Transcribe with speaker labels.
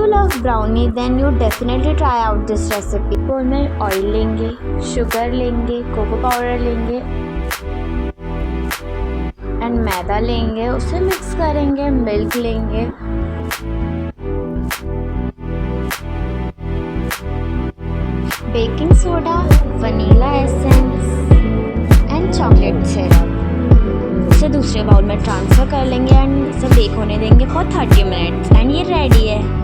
Speaker 1: love brownie, then you definitely try out this recipe. बोल में oil लेंगे, sugar लेंगे, कोको पाउडर लेंगे एंड मैदा लेंगे, उसे मिक्स करेंगे, मिल्क लेंगे, baking soda, vanilla essence and chocolate syrup. इसे दूसरे बाउल में ट्रांसफ़र कर लेंगे एंड इसे बेक होने देंगे फॉर 30 मिनट्स एंड ये रेडी है।